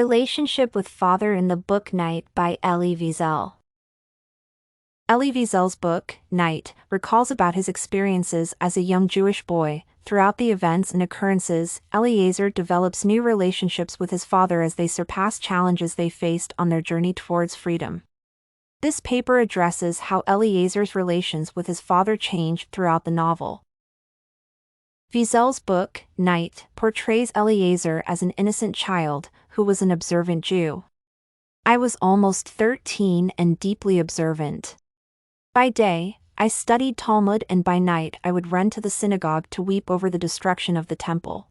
Relationship with Father in the Book Night by Elie Wiesel. Elie Wiesel's book, Night, recalls about his experiences as a young Jewish boy. Throughout the events and occurrences, Eliezer develops new relationships with his father as they surpass challenges they faced on their journey towards freedom. This paper addresses how Eliezer's relations with his father changed throughout the novel. Wiesel's book, Night, portrays Eliezer as an innocent child who was an observant Jew. I was almost 13 and deeply observant. By day, I studied Talmud, and by night I would run to the synagogue to weep over the destruction of the temple.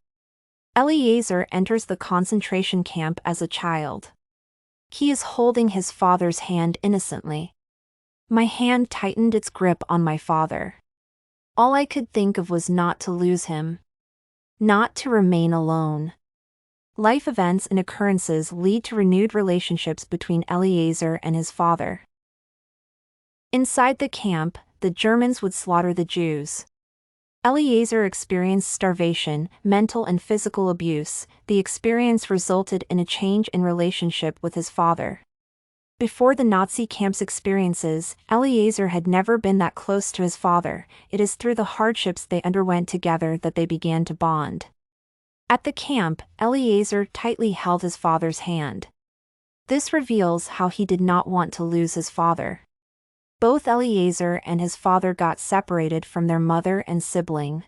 Eliezer enters the concentration camp as a child. He is holding his father's hand innocently. My hand tightened its grip on my father. All I could think of was not to lose him. Not to remain alone. Life events and occurrences lead to renewed relationships between Eliezer and his father. Inside the camp, the Germans would slaughter the Jews. Eliezer experienced starvation, mental and physical abuse. The experience resulted in a change in relationship with his father. Before the Nazi camp's experiences, Eliezer had never been that close to his father. It is through the hardships they underwent together that they began to bond. At the camp, Eliezer tightly held his father's hand. This reveals how he did not want to lose his father. Both Eliezer and his father got separated from their mother and sibling.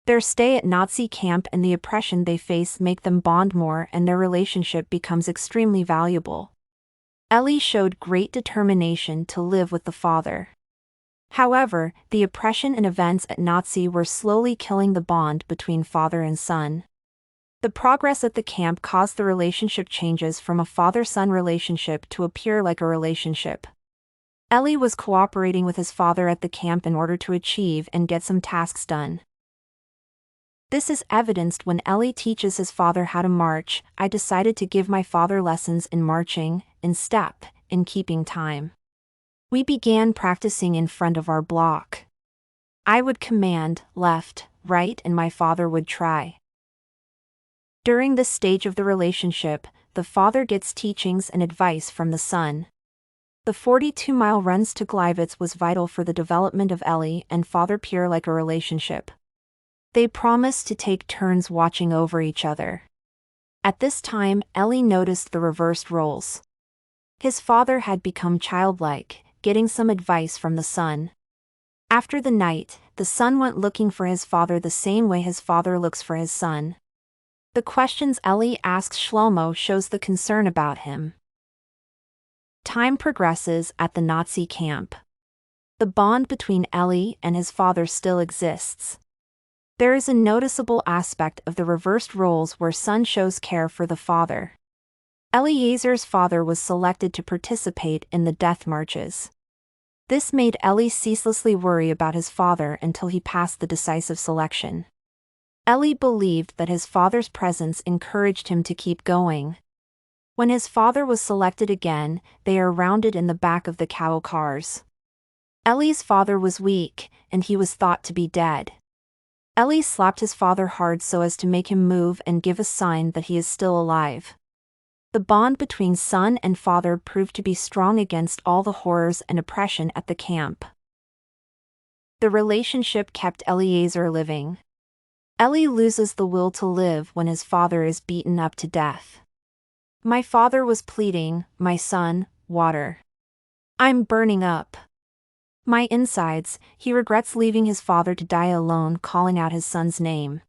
Their stay at Nazi camp and the oppression they face make them bond more, and their relationship becomes extremely valuable. Elie showed great determination to live with the father. However, the oppression and events at Nazi were slowly killing the bond between father and son. The progress at the camp caused the relationship changes from a father-son relationship to appear like a relationship. Elie was cooperating with his father at the camp in order to achieve and get some tasks done. This is evidenced when Elie teaches his father how to march. I decided to give my father lessons in marching, in step, in keeping time. We began practicing in front of our block. I would command, left, right, and my father would try. During this stage of the relationship, the father gets teachings and advice from the son. The 42-mile runs to Gleiwitz was vital for the development of Elie and father Pierre like a relationship. They promised to take turns watching over each other. At this time, Elie noticed the reversed roles. His father had become childlike, getting some advice from the son. After the night, the son went looking for his father the same way his father looks for his son. The questions Elie asks Shlomo shows the concern about him. Time progresses at the Nazi camp. The bond between Elie and his father still exists. There is a noticeable aspect of the reversed roles where son shows care for the father. Eliezer's father was selected to participate in the death marches. This made Elie ceaselessly worry about his father until he passed the decisive selection. Elie believed that his father's presence encouraged him to keep going. When his father was selected again, they are rounded in the back of the cow cars. Elie's father was weak, and he was thought to be dead. Elie slapped his father hard so as to make him move and give a sign that he is still alive. The bond between son and father proved to be strong against all the horrors and oppression at the camp. The relationship kept Eliezer living. Elie loses the will to live when his father is beaten up to death. My father was pleading, "My son, water. I'm burning up." My insides, he regrets leaving his father to die alone, calling out his son's name.